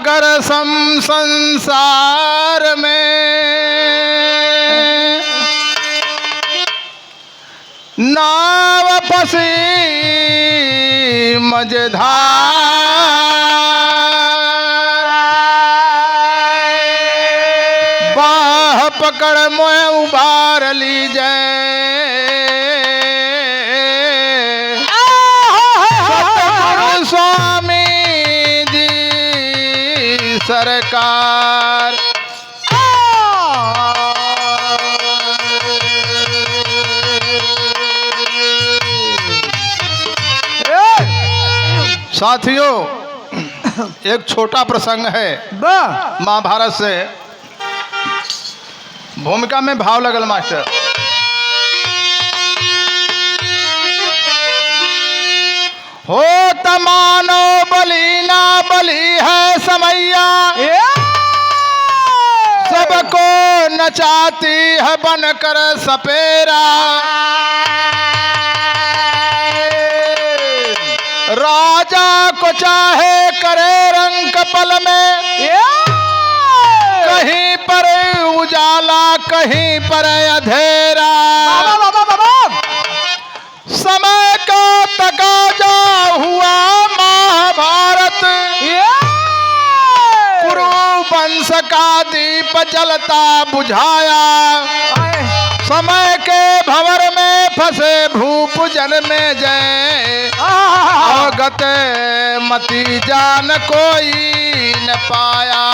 सागर संसार में नाव फंसी मझधार बाह पकड़ मोए उबार ली जाए सतगुरु स्वामी जी सरकार। साथियों एक छोटा प्रसंग है महाभारत से, भूमिका में भाव लगल मास्टर। हो तमानो बली ना बली है समैया सबको नचाती है बनकर सपेरा। राजा को चाहे करे रंग पल में कहीं पर उजाला कहीं पर अंधेरा। समय का तकाजा हुआ महाभारत कुरु वंश का दीप जलता बुझाया। समय के भंवर में फंसे भूप जन में जय अवगत मति जान कोई न पाया।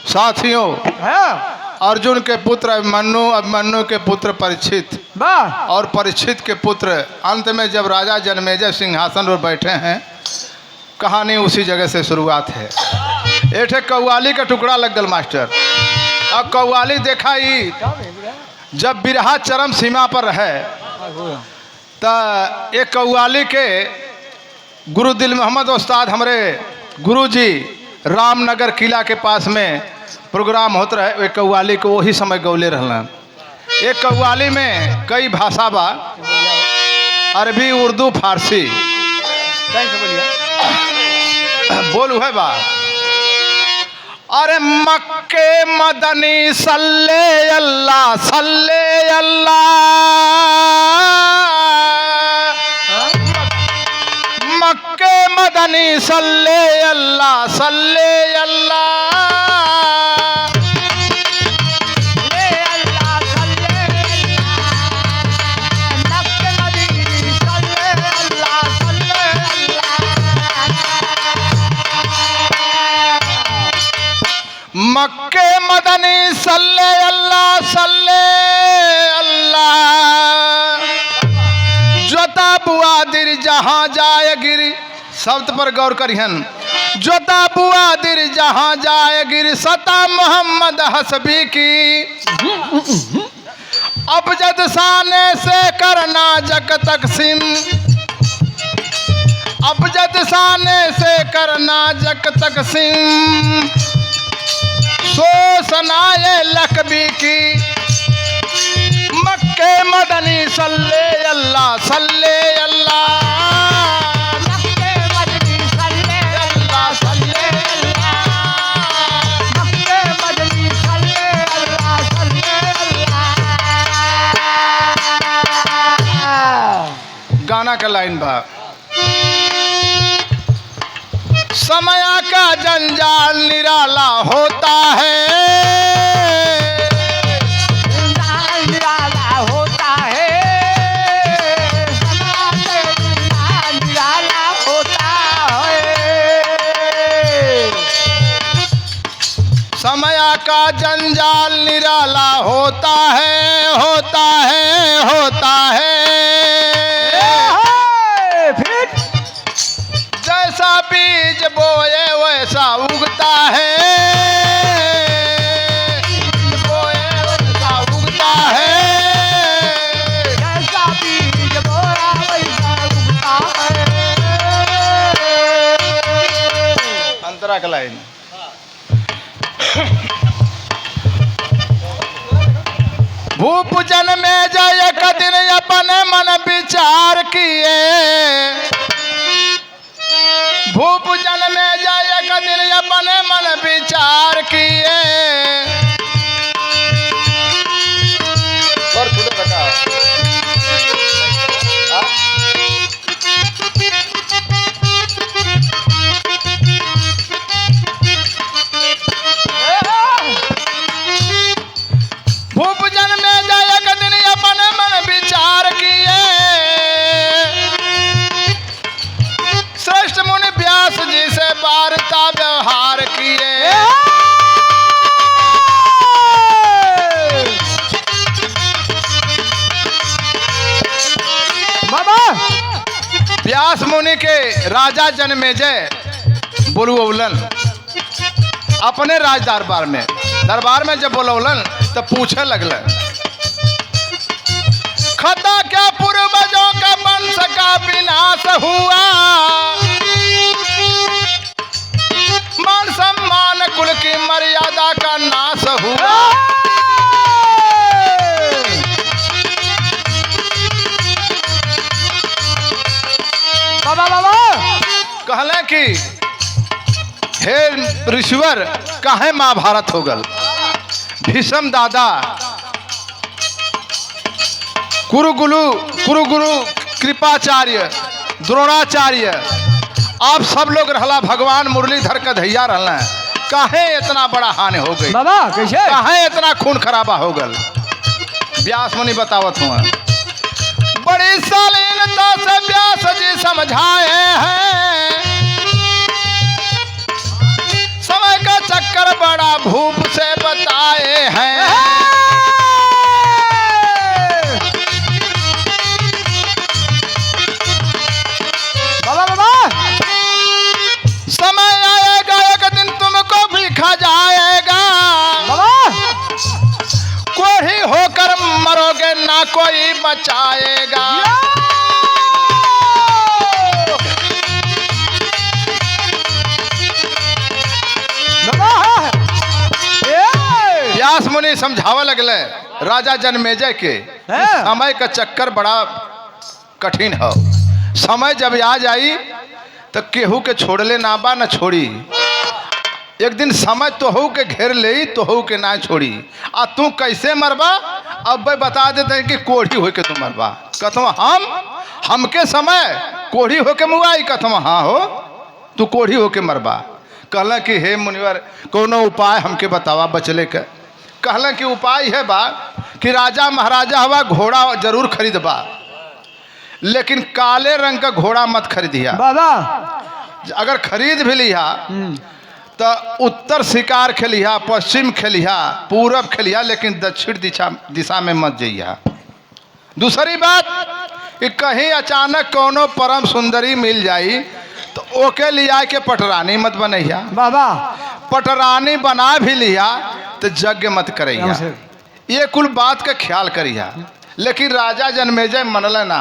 साथियों अर्जुन के पुत्र अभिमन्यु, अभिमन्यु के पुत्र परीक्षित और परीक्षित के पुत्र अंत में जब राजा जन्मेजय सिंहासन पर बैठे हैं, कहानी उसी जगह से शुरुआत है। एक कव्वाली का टुकड़ा लग गल मास्टर। अब कव्वाली देखा ही जब बिरहा चरम सीमा पर है तो एक कव्वाली के गुरु दिल मोहम्मद उस्ताद हमारे गुरु जी रामनगर किला के पास में प्रोग्राम होता रहे। एक कव्वाली को वही समय गौले रहना। एक कव्वाली में कई भाषा बा, अरबी उर्दू फारसी बोल है बा। अरे मक्के मदनी सल्ले अल्लाह सल्ले अल्लाह, मक्के मदनी सल्ले अल्लाह सल्ले अल्लाह। मक्के मदनी सल्ले अल्लाह सल्ले अल्लाह। जोता बुआ दिर जहाँ जाए गिर, शब्द पर गौर करिहन। जोता बुआ दिर जहाँ जाए गिर सता मोहम्मद हसबी की। अबजद साने से करना जग तकसीम, अबजद साने से करना जग तकसीम। सो सनाए लकबी की। मक्के मदनी सल्ले अल्लाह सल्ले अल्लाह, मक्के मदनी सल्ले अल्लाह सल्ले अल्लाह, मक्के मदनी सल्ले अल्लाह सल्ले अल्लाह। गाना का लाइन बा। समय का जंजाल निराला होता है, निराला होता है, निराला होता है। समय का जंजाल निराला होता है होता है होता है। जैसा बीज बोए वैसा उगता है, बोए वैसा उगता है। जैसा बीज बोया वैसा उगता है। अंतरा का लाइन। भूप जन्मे जय एक दिन अपने मन विचार किए, भूप जन्मे जय एक दिन अपने मन विचार किए। और छूटे बता भूप जन्मे जय एक दिन अपने मन विचार किए, श्रेष्ठ मुनि व्यास जी से वार्ता व्यवहार किए। बाबा व्यास मुनि के राजा जन्मेजय बोलवलन अपने राज दरबार में जब बोलवलन तो पूछे लगल खता क्या पूर्वजों का वंश का विनाश हुआ, मान सम्मान कुल की मर्यादा का नाश हुआ। बाबा कहले कि हे ऋषिवर काहे महाभारत हो गल, भीष्म दादा कुरुगुरु कृपाचार्य द्रोणाचार्य आप सब लोग रहला, भगवान मुरलीधर का धैया रहला, काहे इतना बड़ा हानि हो गई बाबा, कैसे काहे इतना खून खराबा हो गल। व्यास मुनि बतावत हुआ बड़ी शालीनता से व्यास जी समझाए हैं, समय का चक्कर बड़ा भूप से बताए हैं। समय आएगा एक दिन तुमको भी खा जाएगा, कोढ़ी होकर मरोगे ना कोई बचाएगा। व्यास मुनि समझावा लगले राजा जन्मेजय के समय का चक्कर बड़ा कठिन है, समय जब आ जाई तो केहू के छोड़ले ना बा न छोड़ी, एक दिन समय तोहू के घेर ले तोहू के ना छोड़ी। आ तू कैसे मरबा अब बता देते हैं कि कोढ़ी होके तू मरबा। कथम हमके समय कोढ़ी होके मुआई, कथम हाँ हो तू कोढ़ी होके मरबा। कहला कि हे मुनिवर कोनो उपाय हमके बतावा बचले के। कहला कि उपाय है बा कि राजा महाराजा हवा घोड़ा जरूर खरीदबा, लेकिन काले रंग का घोड़ा मत खरीदिया बाबा। अगर खरीद भी लिया तो उत्तर शिकार खेलिया, पश्चिम खेलिया, पूरब खेलिया, लेकिन दक्षिण दिशा में मत जइया। दूसरी बात कि कहीं अचानक कोनो परम सुंदरी मिल जाई तो ओके लिया के पटरानी मत बनैया बाबा। पटरानी बना भी लिया तो यज्ञ मत करैया, ये कुल बात का ख्याल करिया। लेकिन राजा जन्मेजय मनल ना,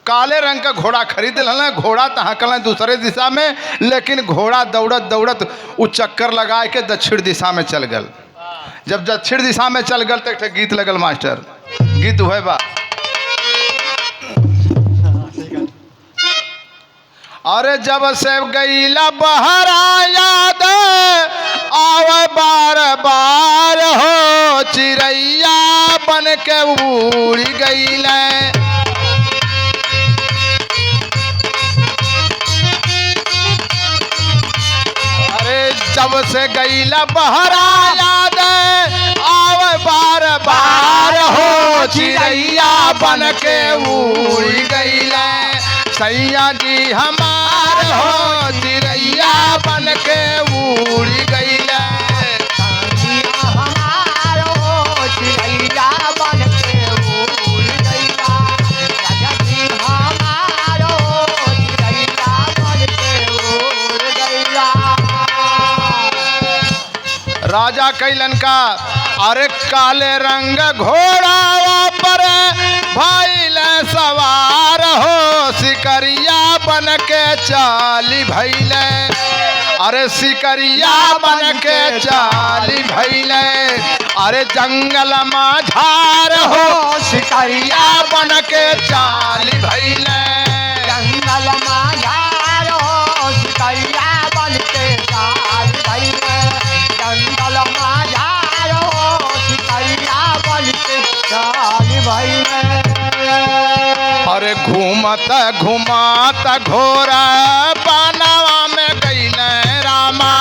काले रंग का घोड़ा खरीद लेना, घोड़ा तहाँ कल दूसरे दिशा में, लेकिन घोड़ा दौड़त दौड़त वो चक्कर लगा के दक्षिण दिशा में चल गल। जब दक्षिण दिशा में चल गल तो एक गीत लगल मास्टर, गीत हुए बा अरे जब से गईला बहरा याद आवे बार बार हो, चिड़ैया बन के उड़ गईले। जब से गईला बहरा याद आवे बार बार हो, चिड़ैया बन के उड़ गईले। सैया जी हमार हो, चिड़ैया बन के उड़ गईले। राजा कैलन का अरे काले रंग घोड़ा पर भइल सवार हो, सिकरिया बन के चाली भइले। अरे सिकरिया बन के चाली भैले अरे जंगल माझार हो सिकरिया बन के चाली भैले जंगल माझार हो सिकरिया बन के चाली भैले जंगल माझार हो सिकरिया बन के चाली भैले अरे घूमत घुमात घोरा पानावा में गईले रामा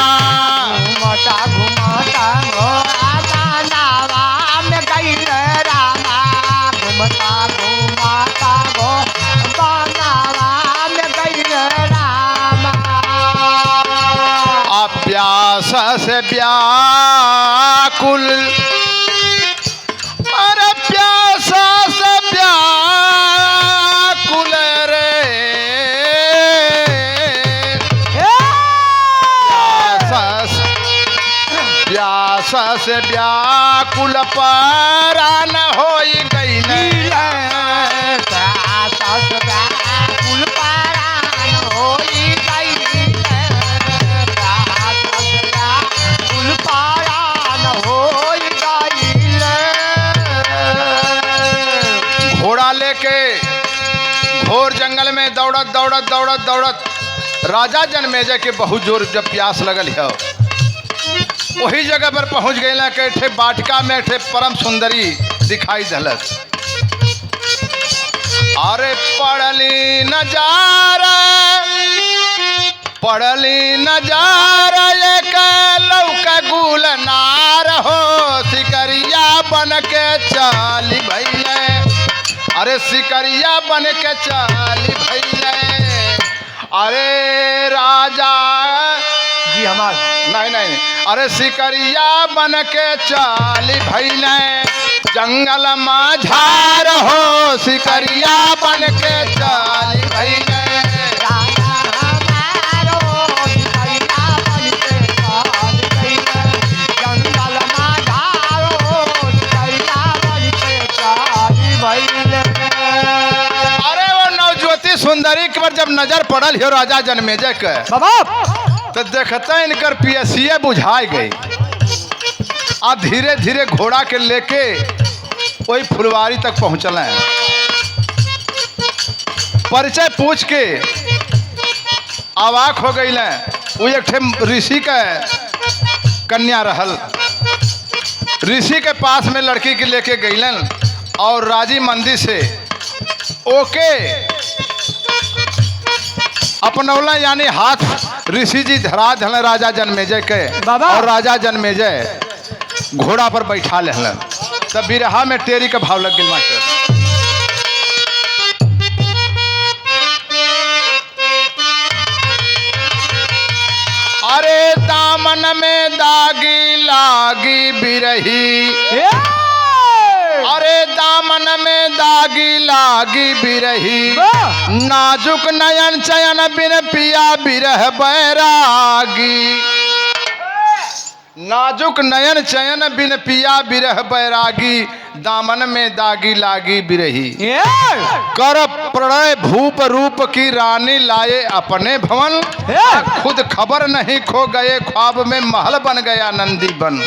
घुमता घुमता घोड़ा बनावा में गईले रामा घुमता घुमता घोड़ा बनावा में गईले रामा प्यास से व्याकुल अरे प्यास से व्याकुल रे प्यास से व्याकुल परान होई गईले कुल पारान होई गईले कुल पारान होई गईले घोड़ा लेके घोर जंगल में दौड़त दौड़त दौड़त दौड़त राजा जनमेजय के बहुत जोर जब प्यास लगल है वही जगह पर पहुंच गए के ठे बाटिका में ठे परम सुंदरी दिखाई दलत अरे पड़ली नजारा एक लौका गुलनार हो सिकरिया बन के चाली भैले अरे सिकरिया बन के चाली भैले अरे राजा जी हमार नहीं अरे सिकरिया बन के चाली भैले जंगल माझार हो सिकरिया बन के चाली भैले अरे वो नवज्योति सुंदरी पर जब नजर पड़ल हो राजा जनमेजय के तो देखते इनकर पियसिया बुझाई गई आ धीरे धीरे घोड़ा के लेके वही फुलवारी तक पहुंचल है परिचय पूछ के अवाक हो गई वो एक ठे ऋषि का कन्या रहल ऋषि के पास में लड़की के लेके गईलन और राजी मंदी से ओके अपनौला यानी हाथ ऋषि जी धरा धल राजा जनमेजय के और राजा जनमेजय घोड़ा पर बैठा लेहलन तब बिरहा में टेरी का भाव लग गई मास्टर अरे दामन में दागी लागी बिरही अरे दामन में दागी लागी बिरही नाजुक नयन चयन बिन पिया बिरह बैरागी नाजुक नयन चयन बिन पिया बिरह बैरागी दामन में दागी लागी बिरही कर प्रणय भूप रूप की रानी लाए अपने भवन खुद खबर नहीं खो गए ख्वाब में महल बन गया नंदी बन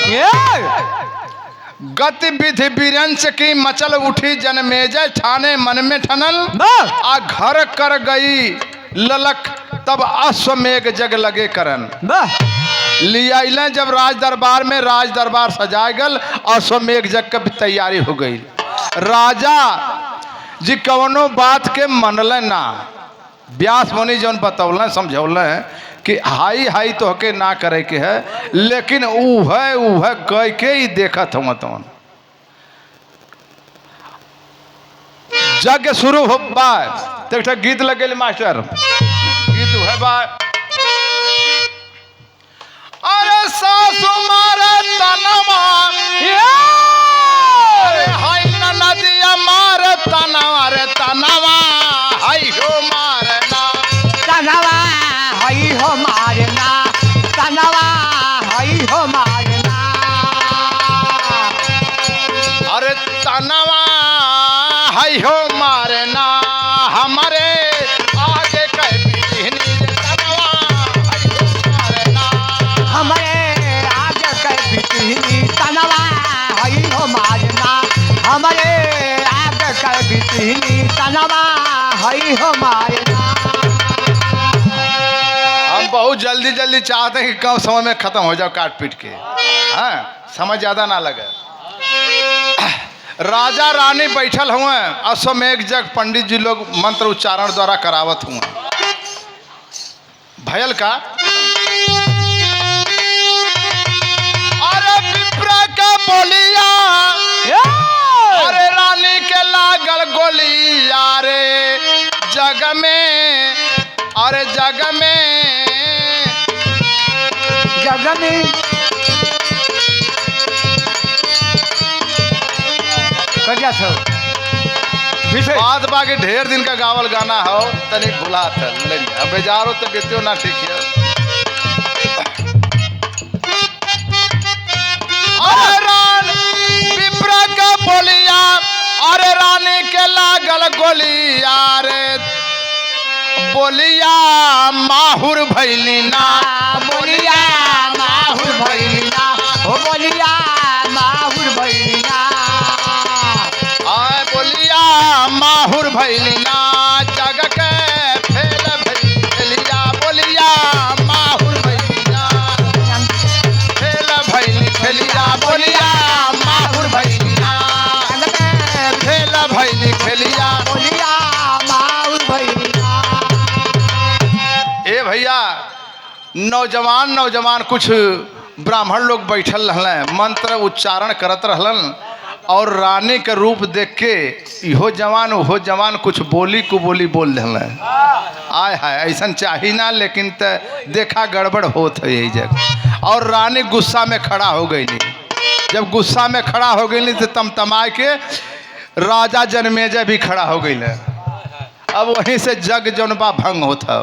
गतिविधि बिरंच की मचल उठी जनमेजय ठाने मन में ठनल आ घर कर गई ललक तब अश्वमेघ जग लगे करन लिया जब राज दरबार में राज दरबार सजाए गल अश्वमेघ जग की तैयारी हो गई राजा जी कवनो बात के मनल ना व्यास मुनि जौन बतौल समझौल कि हाई हाई तो हके ना करे के है लेकिन उह कह के ही देखत हूँ तो यज्ञ शुरू हो बा तो गीत लगे मास्टर गीत है बा अरे सासु मारे तनवा अरे हाय नदिया मारे तनवा रे तनवा हाय हो मारना तनवा हाय हो मारना तनवा हाय हो मारना अरे तनवा हाय हो मारना हमारे आगे कह तनवा हाय हो मारना और जल्दी जल्दी चाहते हैं कि कम समय में खत्म हो जाओ काट पीट के। हाँ, समय ज़्यादा ना लगे। राजा रानी बैठल हुए, अश्वमेघ जग पंडित जी लोग मंत्र उच्चारण द्वारा करावत हुए। भयल का अरे पिपरा का बोलिया, अरे रानी के लागल गोलिया रे जग में, अरे जग में करिया छो बात बाकी ढेर दिन का गावल गाना हो तनी भुला था लेंगे अब बेजारो तो बेतियो ना ठीक है। अरे रानी पिपरा का बोलिया, अरे रानी के लागल गोलिया रे बोलिया माहुर भैली ना, बोलिया माहुर भैलिना, हो बोलिया माहुर भैलिना, आय बोलिया माहुर भैली ना जग के फेल भैलिया, बोलिया माहुर भैली ना फेल भैली खेलिया, बोलिया माहुर भैली ना फेल भैली खेलिया। बोलिया माहुर भैलिना। ए भैया नौजवान कुछ ब्राह्मण लोग बैठल रहलन, मंत्र उच्चारण करत रहलन और रानी के रूप देख के इहो जवान उहो जवान कुछ बोली कुबोली बोल रहलन। आय हाय ऐसा चाही ना, लेकिन त देखा गड़बड़ होत है यही जगह। और रानी गुस्सा में खड़ा हो गई। जब गुस्सा में खड़ा हो गई तो तमतमाए के राजा जनमेजय भी खड़ा हो गई। अब वहीं से जग जनबा भंग होता,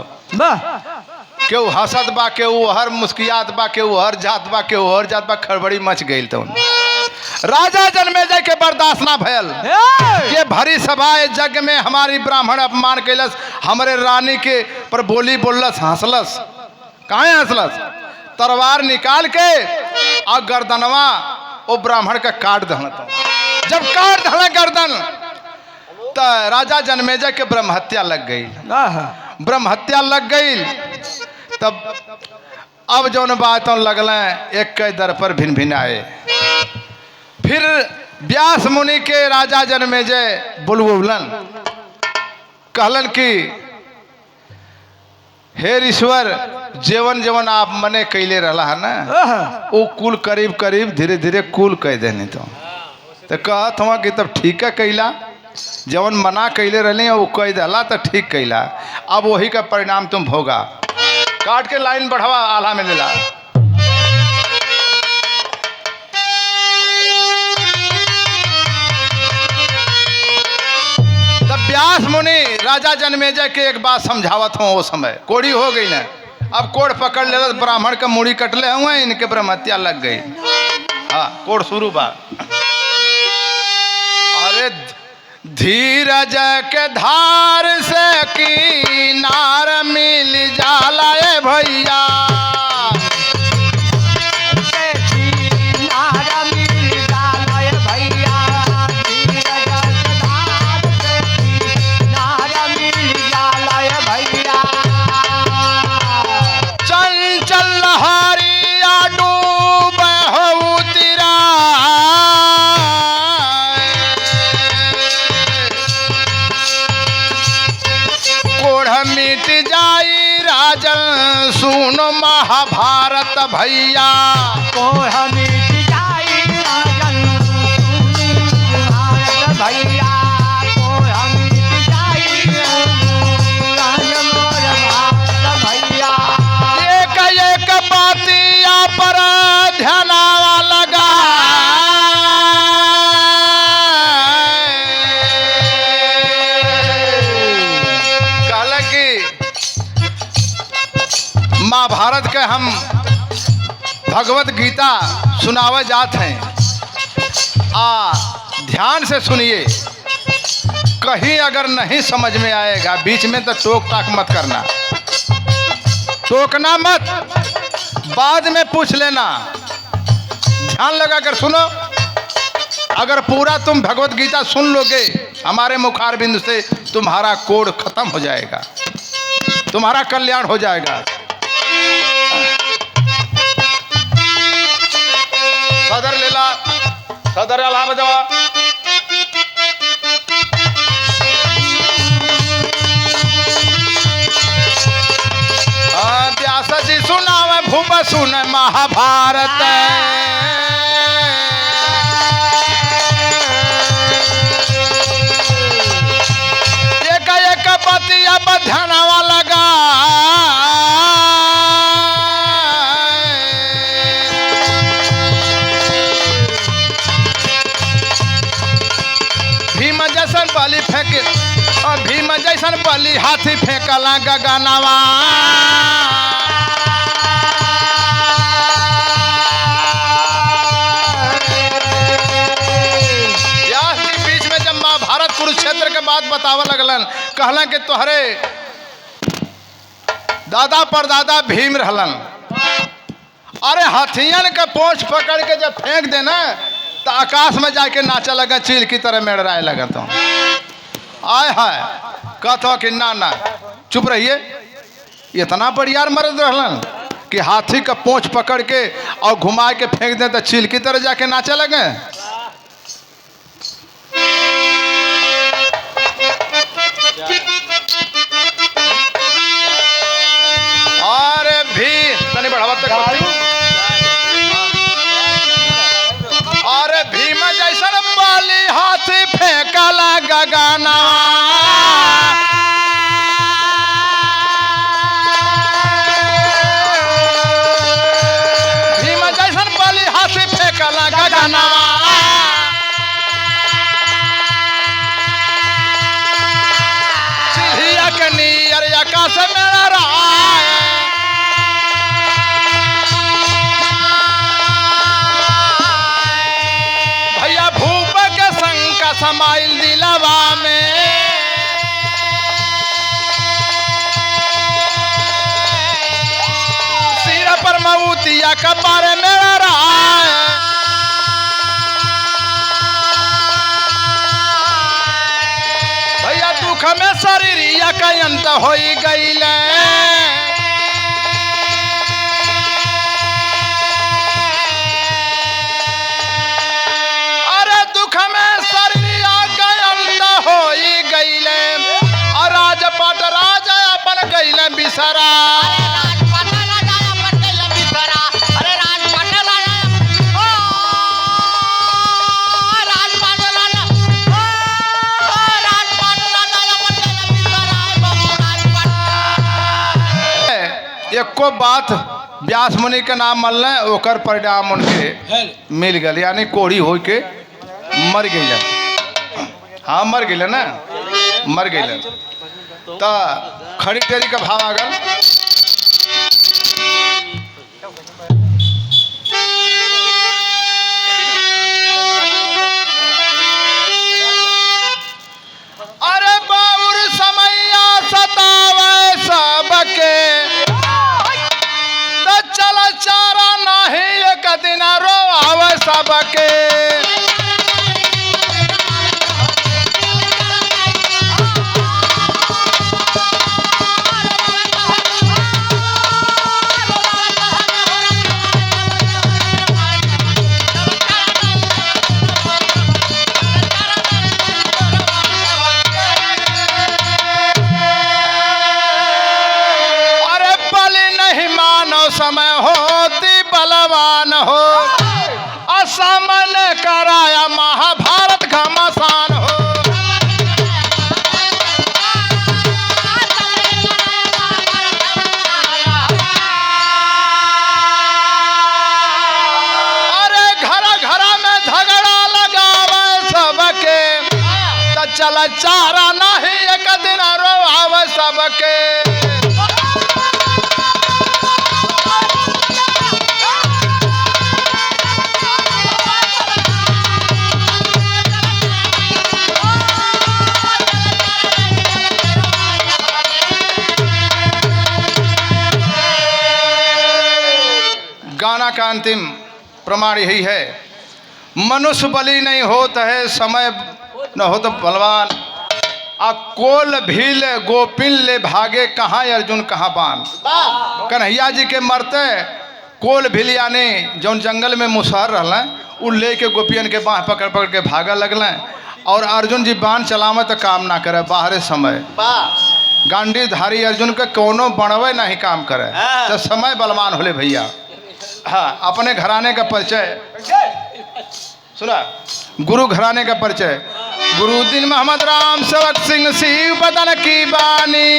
केहू हंसत बा, केहू हर मुस्कियात बा, केहू हर जात बा, केहू हर जात बा, खड़बड़ी मच गई। तो राजा जनमेजय के बर्दाश्त ना भयल। ये भरी सभा जग में हमारी ब्राह्मण अपमान कैलस, हमारे रानी के पर बोली बोलस, हंसलस। काहे हंसलस? तलवार निकाल के और गर्दनवा वो ब्राह्मण का काट दहलत। जब काट दहला गर्दन तो राजा जनमेजय के ब्रह्म हत्या लग गई। ब्रह्म हत्या लग गई। तब अब जौन बात लगल एक के दर पर भिन भिन आए। फिर व्यास मुनि के राजा जनमेजय बुलबुलन कहलन कि हे ईश्वर, जेवन जेवन आप मने कैले रहा है ना वो कुल करीब करीब धीरे धीरे कुल कह देने। तो कहत हुआ कि तब ठीक है कैला, जवन मना कैले रही वो कह दिला तो ठीक कैला, अब वही का परिणाम तुम भोगा। काट के लाइन बढ़ावा, आला में लेला। तब व्यास मुनि राजा जनमेजय के एक बात समझावत हो। वो समय कोड़ी हो गई ना, अब कोड़ पकड़ ले, ब्राह्मण का मुड़ी कटले हुए, इनके ब्रह्म हत्या लग गई। हाँ, कोड़ शुरू बा। अरे धीरज के धार से किनार मिल जाला ए भैया, सुनो महाभारत भैया, भैया एक एक बातिया पर ध्यानावा लगा। कहला कि महाभारत के हम भगवत गीता सुनावे जात हैं, ध्यान से सुनिए। कहीं अगर नहीं समझ में आएगा बीच में तो टोक टाक मत करना, टोकना मत, बाद में पूछ लेना। ध्यान लगा कर सुनो। अगर पूरा तुम भगवत गीता सुन लोगे हमारे मुखार बिंदु से, तुम्हारा कोड खत्म हो जाएगा, तुम्हारा कल्याण हो जाएगा। सदर लेला सदर अला बजावा व्यास जी सुनावे भूप सुन महाभारत एक एक पतिया बधनवा लगा भीम जैसन बलि फेंके और भीम जैसन बलि हाथी फेंकला गगनवा बीच में जब महाभारत कुरुक्षेत्र के बाद बतावा लगलन कहलन कि तोहरे दादा परदादा भीम रहलन अरे हाथियन के पोंछ पकड़ के जब फेंक देना तो आकाश में जाके नाचा लगा चील की तरह मेड़राए लगा तो आय हाय कहता कि ना ना चुप रहिए इतना बढ़िया मर्द रहलन कि हाथी का पोंछ पकड़ के और घुमा के फेंक दे तो चील की तरह जाके नाचे लगे अरे भी तनी बढ़ावा तक अरे भीम जैसन बाली हाथी फेंकला गगना भीम जैसन बाली हाथी फेंकला गगना चिड़िया के नियर आकाश में समाइल दिलवा में सिर पर मऊतिया कपार मेरा राय भैया दुख में शरीरिया का अंत हो गईल अरे दुख में राजपाट राजा अपन गईले बिसरा एको बात व्यास मुनि के नाम मल ओकर परिणाम उनके मिल गए यानी कोढ़ी हो के मर गई हाँ मर गए ना मर गए तो खड़ी टेरी का भाव आ गल अरे बाउर समैया सतावे सबके तो चल चारा नहीं एक दिन रोआवे सबके समय होती बलवान हो असमन कराया महाभारत घमासान हो अरे घर घर में झगड़ा लगावे सबके तो चल चारा नहीं एक दिन रोआवे सबके गाना का अंतिम प्रमाण यही है मनुष्य बलि नहीं होता है समय न हो तो बलवान आ कोल भील गोपिन ले भागे कहाँ अर्जुन कहाँ बान। कन्हैया जी के मरते कोल भील यानी जौन जंगल में मुसहर रहल उ ले के गोपियन के बाह पकड़ पकड़ के भागा लगल। और अर्जुन जी बाण चलावे तो काम ना करे बाहरे समय। गांडीधारी अर्जुन के कोनो बनवे नहीं काम करे तो समय बलवान होले भैया। हाँ, अपने घराने का परिचय सुना, गुरु घराने का परिचय। गुरुदीन मोहम्मद राम सेवक सिंह शिव बदन की बानी